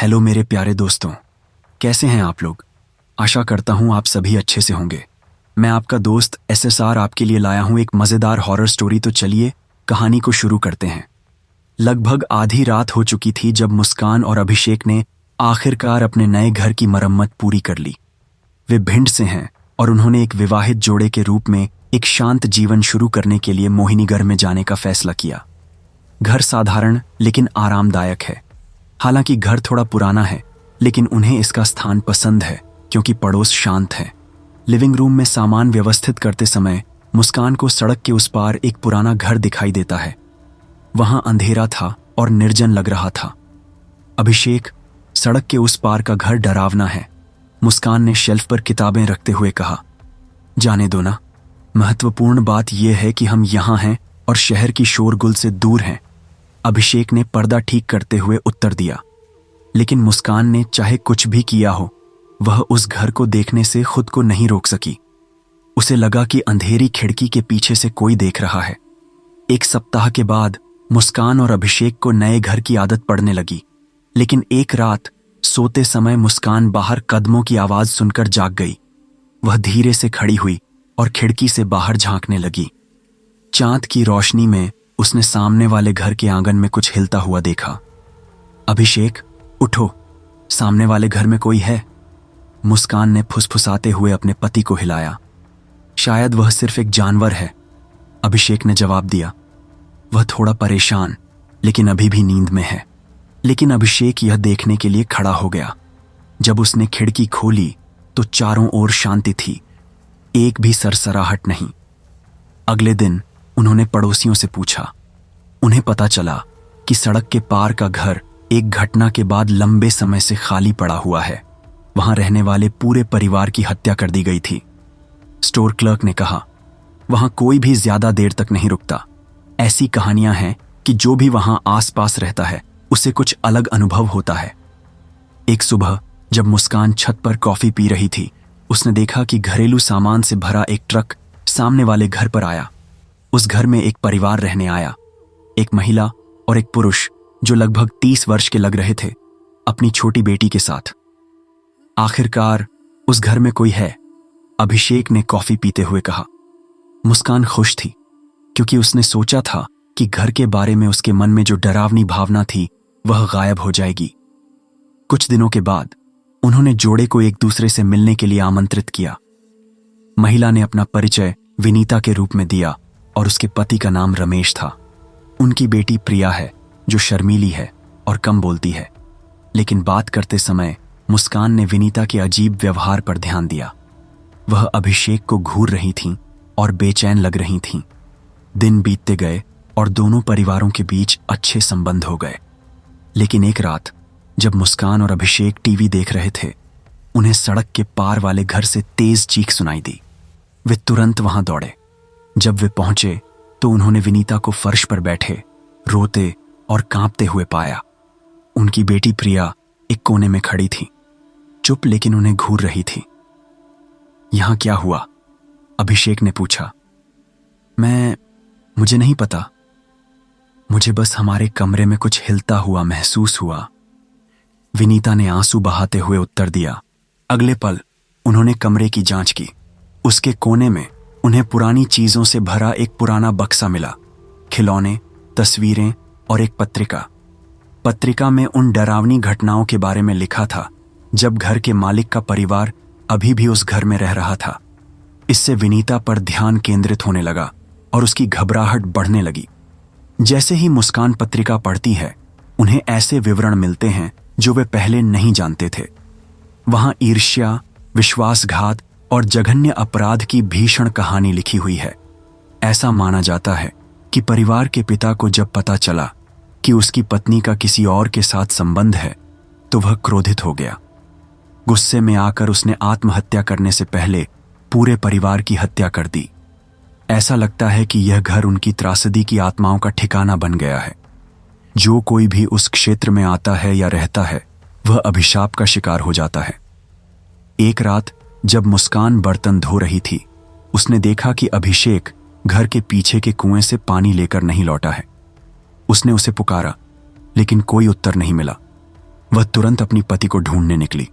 Hello मेरे प्यारे दोस्तों, कैसे हैं आप लोग। आशा करता हूं आप सभी अच्छे से होंगे। मैं आपका दोस्त SSR आपके लिए लाया हूं एक मज़ेदार हॉरर स्टोरी। तो चलिए कहानी को शुरू करते हैं। लगभग आधी रात हो चुकी थी जब मुस्कान और अभिषेक ने आखिरकार अपने नए घर की मरम्मत पूरी कर ली। वे भिंड से हैं और उन्होंने एक विवाहित जोड़े के रूप में एक शांत जीवन शुरू करने के लिए मोहिनीगढ़ में जाने का फैसला किया। घर साधारण लेकिन आरामदायक है। हालांकि घर थोड़ा पुराना है, लेकिन उन्हें इसका स्थान पसंद है क्योंकि पड़ोस शांत है। लिविंग रूम में सामान व्यवस्थित करते समय मुस्कान को सड़क के उस पार एक पुराना घर दिखाई देता है। वहां अंधेरा था और निर्जन लग रहा था। अभिषेक, सड़क के उस पार का घर डरावना है। मुस्कान ने शेल्फ पर किताबें रखते हुए कहा। जाने दो ना, महत्वपूर्ण बात यह है कि हम यहाँ हैं और शहर की शोरगुल से दूर हैं। अभिषेक ने पर्दा ठीक करते हुए उत्तर दिया। लेकिन मुस्कान ने चाहे कुछ भी किया हो, वह उस घर को देखने से खुद को नहीं रोक सकी। उसे लगा कि अंधेरी खिड़की के पीछे से कोई देख रहा है। एक सप्ताह के बाद मुस्कान और अभिषेक को नए घर की आदत पड़ने लगी। लेकिन एक रात सोते समय मुस्कान बाहर कदमों की आवाज सुनकर जाग गई। वह धीरे से खड़ी हुई और खिड़की से बाहर झांकने लगी। चांद की रोशनी में उसने सामने वाले घर के आंगन में कुछ हिलता हुआ देखा। अभिषेक, उठो, सामने वाले घर में कोई है। मुस्कान ने फुसफुसाते हुए अपने पति को हिलाया। शायद वह सिर्फ एक जानवर है, अभिषेक ने जवाब दिया। वह थोड़ा परेशान लेकिन अभी भी नींद में है। लेकिन अभिषेक यह देखने के लिए खड़ा हो गया। जब उसने खिड़की खोली तो चारों ओर शांति थी, एक भी सरसराहट नहीं। अगले दिन उन्होंने पड़ोसियों से पूछा। उन्हें पता चला कि सड़क के पार का घर एक घटना के बाद लंबे समय से खाली पड़ा हुआ है। वहां रहने वाले पूरे परिवार की हत्या कर दी गई थी। स्टोर क्लर्क ने कहा, वहां कोई भी ज्यादा देर तक नहीं रुकता। ऐसी कहानियां हैं कि जो भी वहां आसपास रहता है उसे कुछ अलग अनुभव होता है। एक सुबह जब मुस्कान छत पर कॉफी पी रही थी, उसने देखा कि घरेलू सामान से भरा एक ट्रक सामने वाले घर पर आया। उस घर में एक परिवार रहने आया, एक महिला और एक पुरुष जो लगभग 30 वर्ष के लग रहे थे, अपनी छोटी बेटी के साथ। आखिरकार उस घर में कोई है, अभिषेक ने कॉफी पीते हुए कहा। मुस्कान खुश थी क्योंकि उसने सोचा था कि घर के बारे में उसके मन में जो डरावनी भावना थी वह गायब हो जाएगी। कुछ दिनों के बाद उन्होंने जोड़े को एक दूसरे से मिलने के लिए आमंत्रित किया। महिला ने अपना परिचय विनीता के रूप में दिया और उसके पति का नाम रमेश था। उनकी बेटी प्रिया है जो शर्मीली है और कम बोलती है। लेकिन बात करते समय मुस्कान ने विनीता के अजीब व्यवहार पर ध्यान दिया। वह अभिषेक को घूर रही थीं और बेचैन लग रही थीं। दिन बीतते गए और दोनों परिवारों के बीच अच्छे संबंध हो गए। लेकिन एक रात जब मुस्कान और अभिषेक टीवी देख रहे थे, उन्हें सड़क के पार वाले घर से तेज चीख सुनाई दी। वे तुरंत वहां दौड़े। जब वे पहुंचे तो उन्होंने विनीता को फर्श पर बैठे रोते और कांपते हुए पाया। उनकी बेटी प्रिया एक कोने में खड़ी थी, चुप लेकिन उन्हें घूर रही थी। यहां क्या हुआ? अभिषेक ने पूछा। मुझे नहीं पता। मुझे बस हमारे कमरे में कुछ हिलता हुआ महसूस हुआ, विनीता ने आंसू बहाते हुए उत्तर दिया। अगले पल उन्होंने कमरे की जांच की। उसके कोने में उन्हें पुरानी चीजों से भरा एक पुराना बक्सा मिला, खिलौने, तस्वीरें और एक पत्रिका। पत्रिका में उन डरावनी घटनाओं के बारे में लिखा था जब घर के मालिक का परिवार अभी भी उस घर में रह रहा था। इससे विनीता पर ध्यान केंद्रित होने लगा और उसकी घबराहट बढ़ने लगी। जैसे ही मुस्कान पत्रिका पढ़ती है, उन्हें ऐसे विवरण मिलते हैं जो वे पहले नहीं जानते थे। वहां ईर्ष्या, विश्वासघात और जघन्य अपराध की भीषण कहानी लिखी हुई है। ऐसा माना जाता है कि परिवार के पिता को जब पता चला कि उसकी पत्नी का किसी और के साथ संबंध है तो वह क्रोधित हो गया। गुस्से में आकर उसने आत्महत्या करने से पहले पूरे परिवार की हत्या कर दी। ऐसा लगता है कि यह घर उनकी त्रासदी की आत्माओं का ठिकाना बन गया है। जो कोई भी उस क्षेत्र में आता है या रहता है वह अभिशाप का शिकार हो जाता है। एक रात जब मुस्कान बर्तन धो रही थी, उसने देखा कि अभिषेक घर के पीछे के कुएं से पानी लेकर नहीं लौटा है। उसने उसे पुकारा, लेकिन कोई उत्तर नहीं मिला। वह तुरंत अपनी पति को ढूंढने निकली।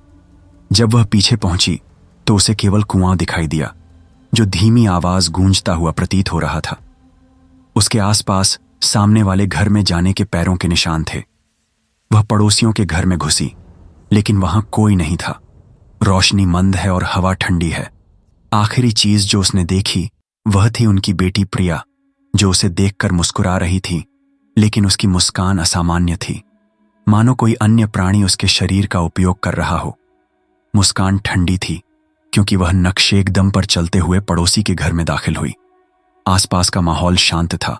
जब वह पीछे पहुंची तो उसे केवल कुआं दिखाई दिया, जो धीमी आवाज गूंजता हुआ प्रतीत हो रहा था। उसके आसपास सामने वाले घर में जाने के पैरों के निशान थे। वह पड़ोसियों के घर में घुसी, लेकिन वहां कोई नहीं था। रोशनी मंद है और हवा ठंडी है। आखिरी चीज जो उसने देखी वह थी उनकी बेटी प्रिया, जो उसे देखकर मुस्कुरा रही थी, लेकिन उसकी मुस्कान असामान्य थी, मानो कोई अन्य प्राणी उसके शरीर का उपयोग कर रहा हो। मुस्कान ठंडी थी क्योंकि वह नक्शे एकदम पर चलते हुए पड़ोसी के घर में दाखिल हुई। आसपास का माहौल शांत था,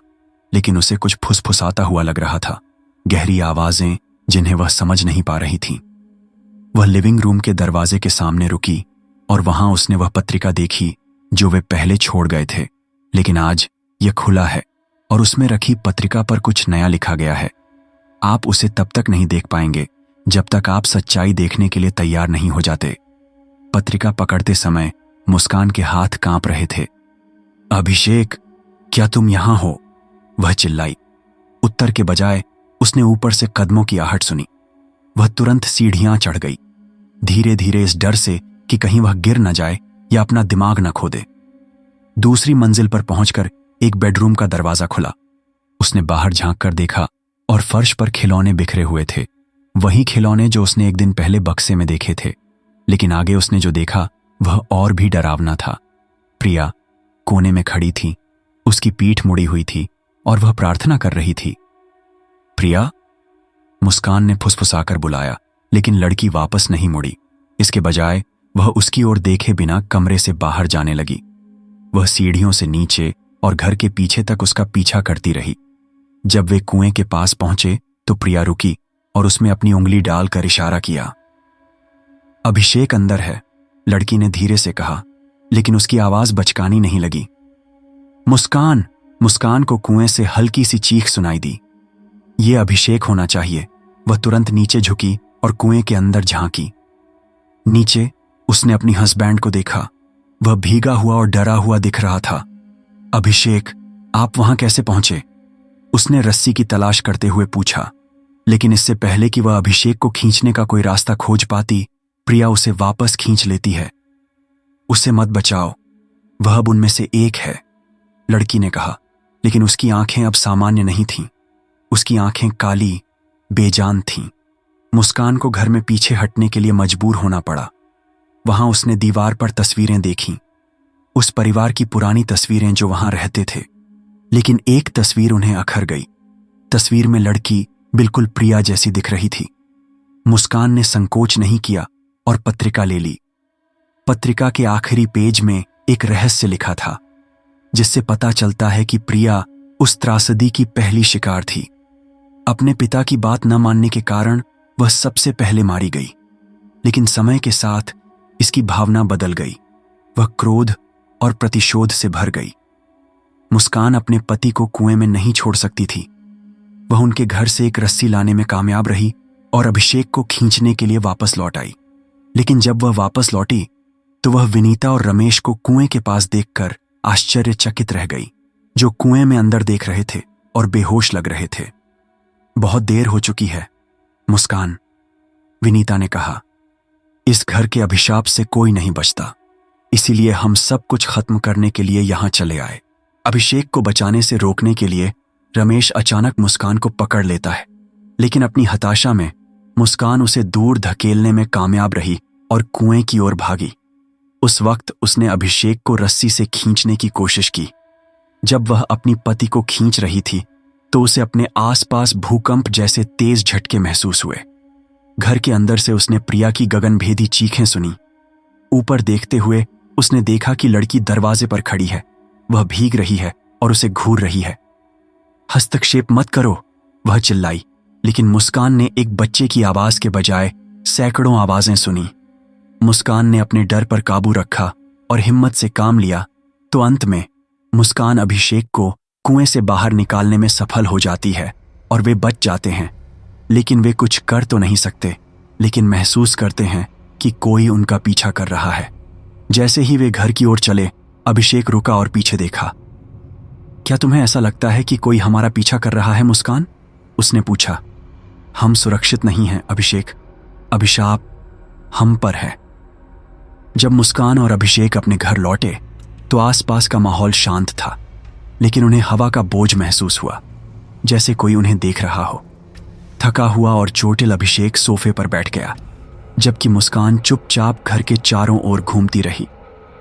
लेकिन उसे कुछ फुसफुसाता हुआ लग रहा था, गहरी आवाजें जिन्हें वह समझ नहीं पा रही थी। वह लिविंग रूम के दरवाजे के सामने रुकी और वहां उसने वह पत्रिका देखी जो वे पहले छोड़ गए थे, लेकिन आज यह खुला है और उसमें रखी पत्रिका पर कुछ नया लिखा गया है। आप उसे तब तक नहीं देख पाएंगे जब तक आप सच्चाई देखने के लिए तैयार नहीं हो जाते। पत्रिका पकड़ते समय मुस्कान के हाथ कांप रहे थे। अभिषेक, क्या तुम यहां हो? वह चिल्लाई। उत्तर के बजाय उसने ऊपर से कदमों की आहट सुनी। वह तुरंत सीढ़ियां चढ़ गई, धीरे धीरे, इस डर से कि कहीं वह गिर न जाए या अपना दिमाग न खो दे। दूसरी मंजिल पर पहुंचकर एक बेडरूम का दरवाजा खुला। उसने बाहर झांक कर देखा और फर्श पर खिलौने बिखरे हुए थे, वही खिलौने जो उसने एक दिन पहले बक्से में देखे थे। लेकिन आगे उसने जो देखा वह और भी डरावना था। प्रिया कोने में खड़ी थी, उसकी पीठ मुड़ी हुई थी और वह प्रार्थना कर रही थी। प्रिया, मुस्कान ने फुसफुसाकर बुलाया, लेकिन लड़की वापस नहीं मुड़ी। इसके बजाय वह उसकी ओर देखे बिना कमरे से बाहर जाने लगी। वह सीढ़ियों से नीचे और घर के पीछे तक उसका पीछा करती रही। जब वे कुएं के पास पहुंचे तो प्रिया रुकी और उसमें अपनी उंगली डालकर इशारा किया। अभिषेक अंदर है, लड़की ने धीरे से कहा, लेकिन उसकी आवाज बचकानी नहीं लगी। मुस्कान! मुस्कान को कुएं से हल्की सी चीख सुनाई दी। ये अभिषेक होना चाहिए। वह तुरंत नीचे झुकी और कुएं के अंदर झांकी। नीचे उसने अपनी हस्बैंड को देखा। वह भीगा हुआ और डरा हुआ दिख रहा था। अभिषेक, आप वहां कैसे पहुंचे? उसने रस्सी की तलाश करते हुए पूछा, लेकिन इससे पहले कि वह अभिषेक को खींचने का कोई रास्ता खोज पाती, प्रिया उसे वापस खींच लेती है। उसे मत बचाओ, वह अब उनमें से एक है, लड़की ने कहा, लेकिन उसकी आंखें अब सामान्य नहीं थीं। उसकी आंखें काली, बेजान थीं। मुस्कान को घर में पीछे हटने के लिए मजबूर होना पड़ा। वहां उसने दीवार पर तस्वीरें देखीं, उस परिवार की पुरानी तस्वीरें जो वहां रहते थे। लेकिन एक तस्वीर उन्हें अखर गई। तस्वीर में लड़की बिल्कुल प्रिया जैसी दिख रही थी। मुस्कान ने संकोच नहीं किया और पत्रिका ले ली। पत्रिका के आखिरी पेज में एक रहस्य लिखा था, जिससे पता चलता है कि प्रिया उस त्रासदी की पहली शिकार थी। अपने पिता की बात न मानने के कारण वह सबसे पहले मारी गई, लेकिन समय के साथ इसकी भावना बदल गई। वह क्रोध और प्रतिशोध से भर गई। मुस्कान अपने पति को कुएं में नहीं छोड़ सकती थी। वह उनके घर से एक रस्सी लाने में कामयाब रही और अभिषेक को खींचने के लिए वापस लौट आई। लेकिन जब वह वापस लौटी तो वह विनीता और रमेश को कुएं के पास देखकर आश्चर्यचकित रह गई, जो कुएं में अंदर देख रहे थे और बेहोश लग रहे थे। बहुत देर हो चुकी है, मुस्कान, विनीता ने कहा। इस घर के अभिशाप से कोई नहीं बचता, इसीलिए हम सब कुछ खत्म करने के लिए यहां चले आए। अभिषेक को बचाने से रोकने के लिए रमेश अचानक मुस्कान को पकड़ लेता है, लेकिन अपनी हताशा में मुस्कान उसे दूर धकेलने में कामयाब रही और कुएं की ओर भागी। उस वक्त उसने अभिषेक को रस्सी से खींचने की कोशिश की। जब वह अपनी पति को खींच रही थी तो उसे अपने आसपास भूकंप जैसे तेज झटके महसूस हुए। घर के अंदर से उसने प्रिया की गगनभेदी चीखें सुनी। ऊपर देखते हुए उसने देखा कि लड़की दरवाजे पर खड़ी है। वह भीग रही है और उसे घूर रही है। हस्तक्षेप मत करो, वह चिल्लाई, लेकिन मुस्कान ने एक बच्चे की आवाज के बजाय सैकड़ों आवाजें सुनी। मुस्कान ने अपने डर पर काबू रखा और हिम्मत से काम लिया, तो अंत में मुस्कान अभिषेक को कुएं से बाहर निकालने में सफल हो जाती है और वे बच जाते हैं। लेकिन वे कुछ कर तो नहीं सकते, लेकिन महसूस करते हैं कि कोई उनका पीछा कर रहा है। जैसे ही वे घर की ओर चले, अभिषेक रुका और पीछे देखा। क्या तुम्हें ऐसा लगता है कि कोई हमारा पीछा कर रहा है, मुस्कान? उसने पूछा। हम सुरक्षित नहीं हैं, अभिषेक, अभिशाप हम पर है। जब मुस्कान और अभिषेक अपने घर लौटे तो आसपास का माहौल शांत था, लेकिन उन्हें हवा का बोझ महसूस हुआ, जैसे कोई उन्हें देख रहा हो। थका हुआ और चोटिल अभिषेक सोफे पर बैठ गया, जबकि मुस्कान चुपचाप घर के चारों ओर घूमती रही,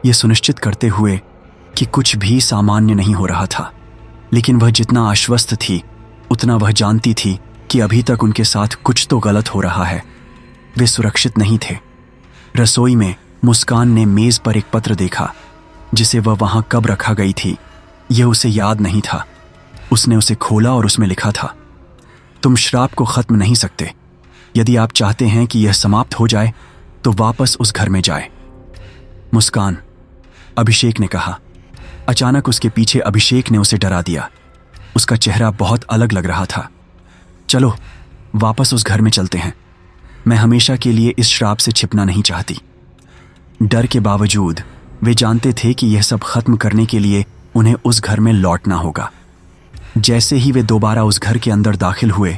ये सुनिश्चित करते हुए कि कुछ भी सामान्य नहीं हो रहा था। लेकिन वह जितना आश्वस्त थी, उतना वह जानती थी कि अभी तक उनके साथ कुछ तो गलत हो रहा है। वे सुरक्षित नहीं थे। रसोई में मुस्कान ने मेज पर एक पत्र देखा, जिसे वह वहां कब रखा गई थी यह उसे याद नहीं था। उसने उसे खोला और उसमें लिखा था, तुम श्राप को खत्म नहीं सकते। यदि आप चाहते हैं कि यह समाप्त हो जाए तो वापस उस घर में जाए। मुस्कान, अभिषेक ने कहा। अचानक उसके पीछे अभिषेक ने उसे डरा दिया। उसका चेहरा बहुत अलग लग रहा था। चलो वापस उस घर में चलते हैं। मैं हमेशा के लिए इस श्राप से छिपना नहीं चाहती। डर के बावजूद वे जानते थे कि यह सब खत्म करने के लिए उन्हें उस घर में लौटना होगा। जैसे ही वे दोबारा उस घर के अंदर दाखिल हुए,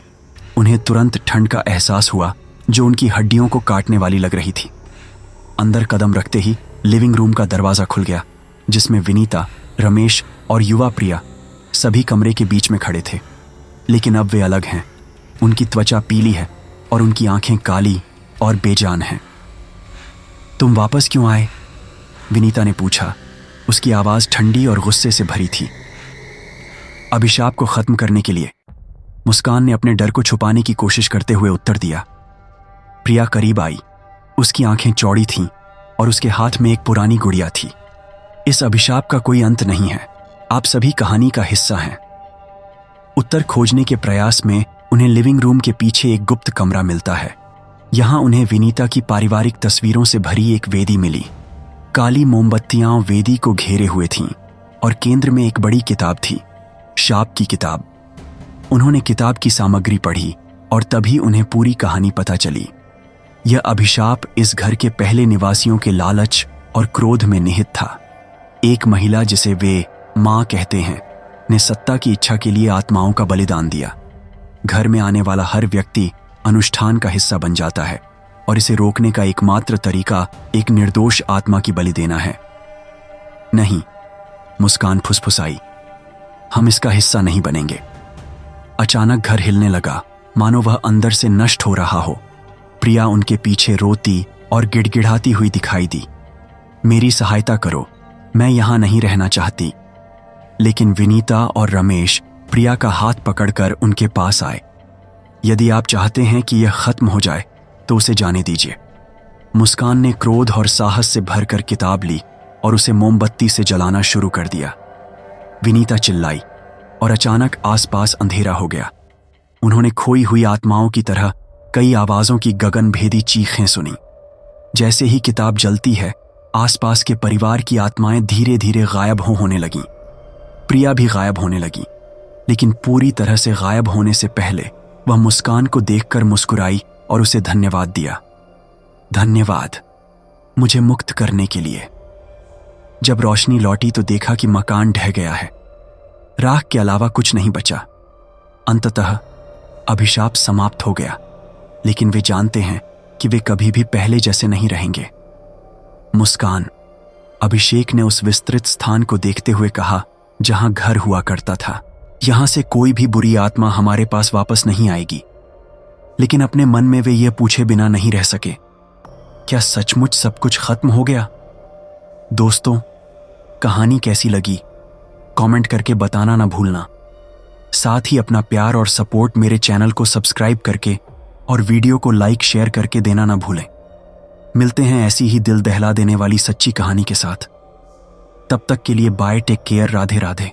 उन्हें तुरंत ठंड का एहसास हुआ जो उनकी हड्डियों को काटने वाली लग रही थी। अंदर कदम रखते ही लिविंग रूम का दरवाजा खुल गया, जिसमें विनीता, रमेश और युवा प्रिया सभी कमरे के बीच में खड़े थे। लेकिन अब वे अलग हैं। उनकी त्वचा पीली है और उनकी आंखें काली और बेजान हैं। तुम वापस क्यों आए? विनीता ने पूछा। उसकी आवाज ठंडी और गुस्से से भरी थी। अभिशाप को खत्म करने के लिए, मुस्कान ने अपने डर को छुपाने की कोशिश करते हुए उत्तर दिया। प्रिया करीब आई। उसकी आंखें चौड़ी थीं और उसके हाथ में एक पुरानी गुड़िया थी। इस अभिशाप का कोई अंत नहीं है। आप सभी कहानी का हिस्सा हैं। उत्तर खोजने के प्रयास में उन्हें लिविंग रूम के पीछे एक गुप्त कमरा मिलता है। यहां उन्हें विनीता की पारिवारिक तस्वीरों से भरी एक वेदी मिली। काली मोमबत्तियां वेदी को घेरे हुए थीं और केंद्र में एक बड़ी किताब थी, शाप की किताब। उन्होंने किताब की सामग्री पढ़ी और तभी उन्हें पूरी कहानी पता चली। यह अभिशाप इस घर के पहले निवासियों के लालच और क्रोध में निहित था। एक महिला, जिसे वे मां कहते हैं, ने सत्ता की इच्छा के लिए आत्माओं का बलिदान दिया। घर में आने वाला हर व्यक्ति अनुष्ठान का हिस्सा बन जाता है और इसे रोकने का एकमात्र तरीका एक निर्दोष आत्मा की बलि देना है। नहीं, मुस्कान फुसफुसाई, हम इसका हिस्सा नहीं बनेंगे। अचानक घर हिलने लगा, मानो वह अंदर से नष्ट हो रहा हो। प्रिया उनके पीछे रोती और गिड़गिड़ाती हुई दिखाई दी। मेरी सहायता करो, मैं यहां नहीं रहना चाहती। लेकिन विनीता और रमेश प्रिया का हाथ पकड़कर उनके पास आए। यदि आप चाहते हैं कि यह खत्म हो जाए तो उसे जाने दीजिए। मुस्कान ने क्रोध और साहस से भरकर किताब ली और उसे मोमबत्ती से जलाना शुरू कर दिया। विनीता चिल्लाई और अचानक आसपास अंधेरा हो गया। उन्होंने खोई हुई आत्माओं की तरह कई आवाजों की गगनभेदी चीखें सुनी। जैसे ही किताब जलती है, आसपास के परिवार की आत्माएं धीरे धीरे गायब होने लगीं। प्रिया भी गायब होने लगी, लेकिन पूरी तरह से गायब होने से पहले वह मुस्कान को देखकर मुस्कुराई और उसे धन्यवाद दिया। धन्यवाद मुझे मुक्त करने के लिए। जब रोशनी लौटी तो देखा कि मकान ढह गया है। राख के अलावा कुछ नहीं बचा। अंततः अभिशाप समाप्त हो गया, लेकिन वे जानते हैं कि वे कभी भी पहले जैसे नहीं रहेंगे। मुस्कान, अभिषेक ने उस विस्तृत स्थान को देखते हुए कहा जहां घर हुआ करता था। यहां से कोई भी बुरी आत्मा हमारे पास वापस नहीं आएगी। लेकिन अपने मन में वे ये पूछे बिना नहीं रह सके, क्या सचमुच सब कुछ खत्म हो गया? दोस्तों, कहानी कैसी लगी कमेंट करके बताना ना भूलना। साथ ही अपना प्यार और सपोर्ट मेरे चैनल को सब्सक्राइब करके और वीडियो को लाइक शेयर करके देना ना भूलें। मिलते हैं ऐसी ही दिल दहला देने वाली सच्ची कहानी के साथ। तब तक के लिए bye, take care, Radhe Radhe.